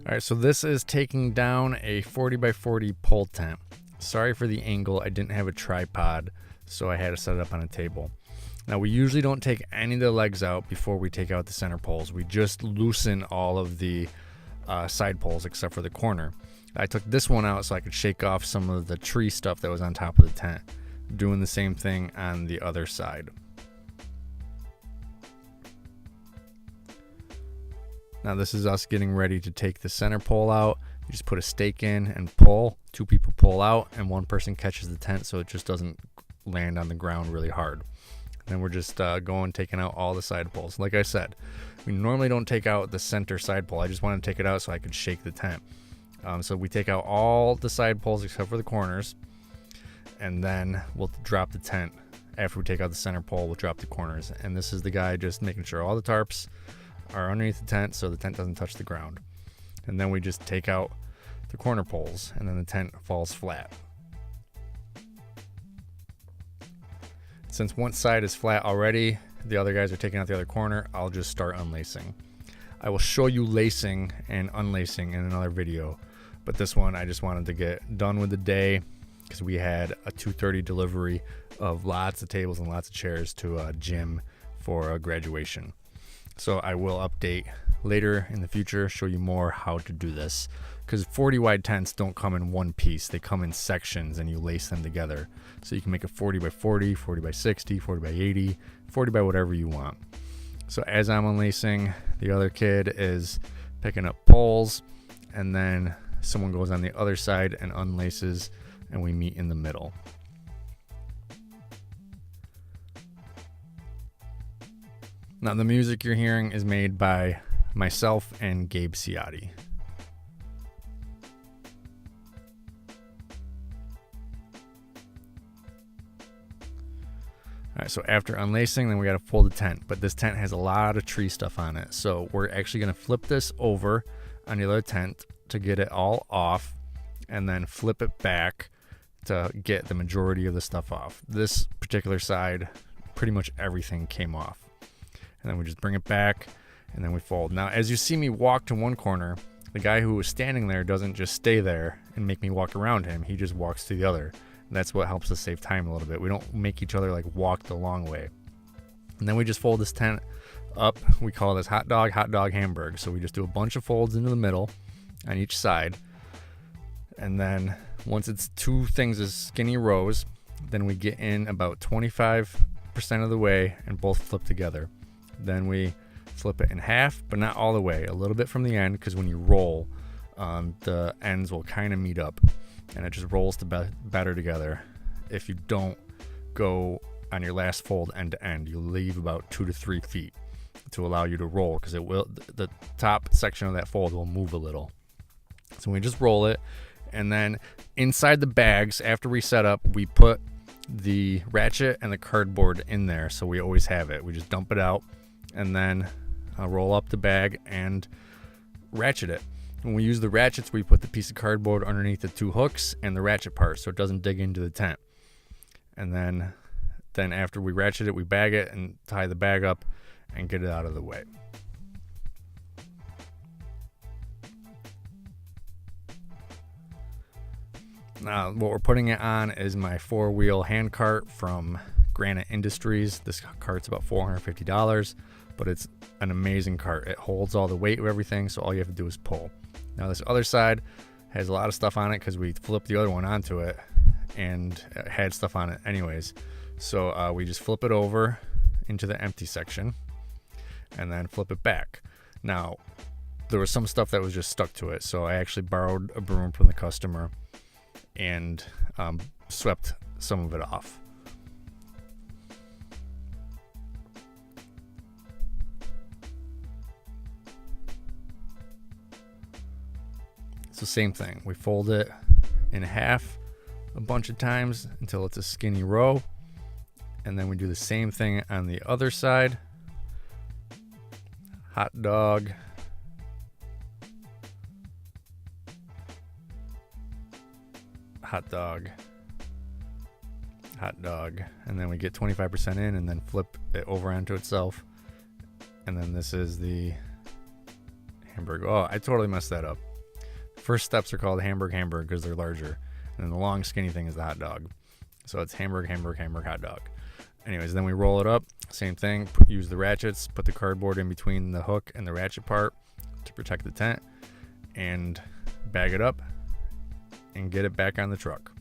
All right, so this is taking down a 40 by 40 pole tent. Sorry for the angle, I didn't have a tripod, so I had to set it up on a table. Now, we usually don't take any of the legs out before we take out the center poles. We just loosen all of the side poles except for the corner. I took this one out so I could shake off some of the tree stuff that was on top of the tent. Doing the same thing on the other side. Now this is us getting ready to take the center pole out. You just put a stake in and pull. 2 people pull out and 1 person catches the tent so it just doesn't land on the ground really hard. Then we're just taking out all the side poles. Like I said, we normally don't take out the center side pole. I just wanted to take it out so I could shake the tent. So we take out all the side poles except for the corners, and then we'll drop the tent. After we take out the center pole, we'll drop the corners. And this is the guy just making sure all the tarps are underneath the tent so the tent doesn't touch the ground. And then we just take out the corner poles, and then the tent falls flat. Since one side is flat already, the other guys are taking out the other corner, I'll just start unlacing. I will show you lacing and unlacing in another video, but this one I just wanted to get done with the day because we had a 2:30 delivery of lots of tables and lots of chairs to a gym for a graduation. So I will update later in the future, show you more how to do this, because 40 wide tents don't come in one piece. They come in sections and you lace them together. So you can make a 40 by 40, 40 by 60, 40 by 80, 40 by whatever you want. So as I'm unlacing, the other kid is picking up poles, and then someone goes on the other side and unlaces, and we meet in the middle. Now the music you're hearing is made by myself and Gabe Ciotti. All right, so after unlacing, then we got to pull the tent, but this tent has a lot of tree stuff on it. So we're actually going to flip this over on the other tent to get it all off, and then flip it back to get the majority of the stuff off. This particular side, pretty much everything came off. And then we just bring it back, and then we fold. Now, as you see me walk to one corner, the guy who was standing there doesn't just stay there and make me walk around him. He just walks to the other. And that's what helps us save time a little bit. We don't make each other like walk the long way. And then we just fold this tent up. We call this hot dog, hamburg. So we just do a bunch of folds into the middle on each side. And then once it's 2 things as skinny rows, then we get in about 25% of the way and both flip together. Then we flip it in half, but not all the way, a little bit from the end, because when you roll, the ends will kind of meet up and it just rolls better together. If you don't go on your last fold end to end, you leave about 2 to 3 feet to allow you to roll, because it will, the top section of that fold will move a little. So we just roll it, and then inside the bags, after we set up, we put the ratchet and the cardboard in there, so we always have it. We just dump it out and then roll up the bag and ratchet it. When we use the ratchets, we put the piece of cardboard underneath the 2 hooks and the ratchet part so it doesn't dig into the tent. And then after we ratchet it, we bag it and tie the bag up and get it out of the way. Now, what we're putting it on is my 4-wheel hand cart from Granite Industries. This cart's about $450, but it's an amazing cart. It holds all the weight of everything, so all you have to do is pull. Now, this other side has a lot of stuff on it because we flipped the other one onto it, and it had stuff on it anyways. So we just flip it over into the empty section and then flip it back. Now, there was some stuff that was just stuck to it, so I actually borrowed a broom from the customer and swept some of it off. So same thing, we fold it in half a bunch of times until it's a skinny row, and then we do the same thing on the other side. Hot dog, hot dog, hot dog, and then we get 25% in and then flip it over onto itself. And then this is the hamburger. Oh, I totally messed that up. First steps are called Hamburg because they're larger. And then the long skinny thing is the hot dog. So it's Hamburg, hot dog. Anyways, then we roll it up. Same thing. Use the ratchets. Put the cardboard in between the hook and the ratchet part to protect the tent. And bag it up and get it back on the truck.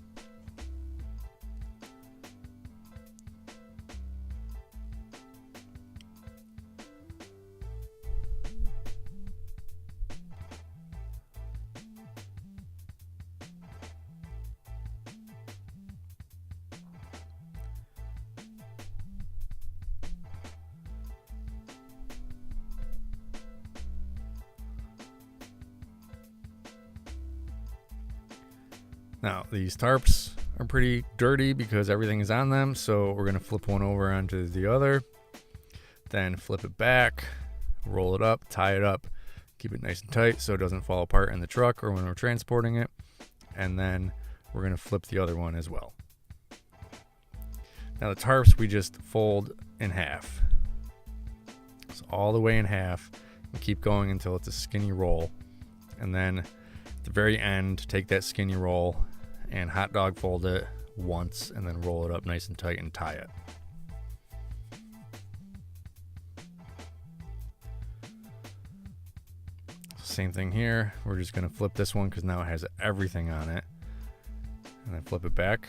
Now, these tarps are pretty dirty because everything is on them, so we're going to flip one over onto the other, then flip it back, roll it up, tie it up, keep it nice and tight so it doesn't fall apart in the truck or when we're transporting it, and then we're going to flip the other one as well. Now, the tarps we just fold in half. So all the way in half, and keep going until it's a skinny roll, and then at the very end, take that skinny roll and hot dog fold it once and then roll it up nice and tight and tie it. Same thing here. We're just going to flip this one because now it has everything on it. And then flip it back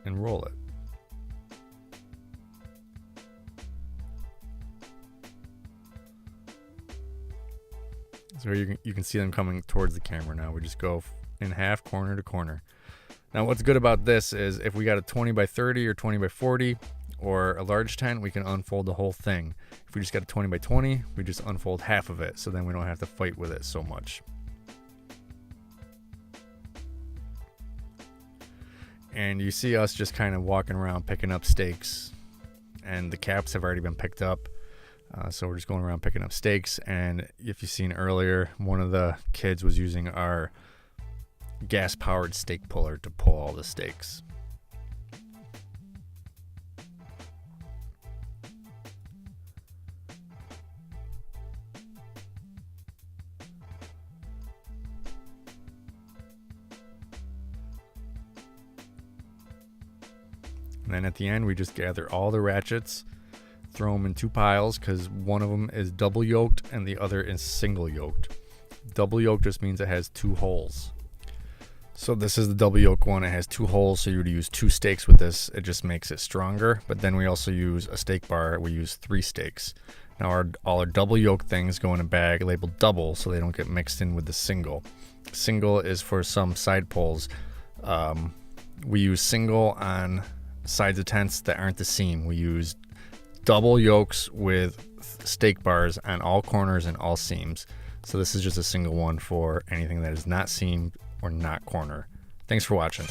and roll it. So you can see them coming towards the camera now. We just go in half, corner to corner. Now what's good about this is if we got a 20 by 30 or 20 by 40 or a large tent, we can unfold the whole thing. If we just got a 20 by 20, we just unfold half of it, so then we don't have to fight with it so much. And you see us just kind of walking around picking up stakes, and the caps have already been picked up. So we're just going around picking up stakes, and if you've seen earlier, one of the kids was using our gas-powered stake puller to pull all the stakes. And then at the end, we just gather all the ratchets, throw them in two piles because one of them is double yoked and the other is single yoked. Double yoke just means it has two holes. So this is the double yoke one. It has two holes, so you would use two stakes with this. It just makes it stronger. But then we also use a stake bar. We use 3 stakes. Now all our double yoke things go in a bag labeled double so they don't get mixed in with the single. Single is for some side poles. We use single on sides of tents that aren't the seam. We use double yokes with stake bars on all corners and all seams. So this is just a single one for anything that is not seam or not corner. Thanks for watching.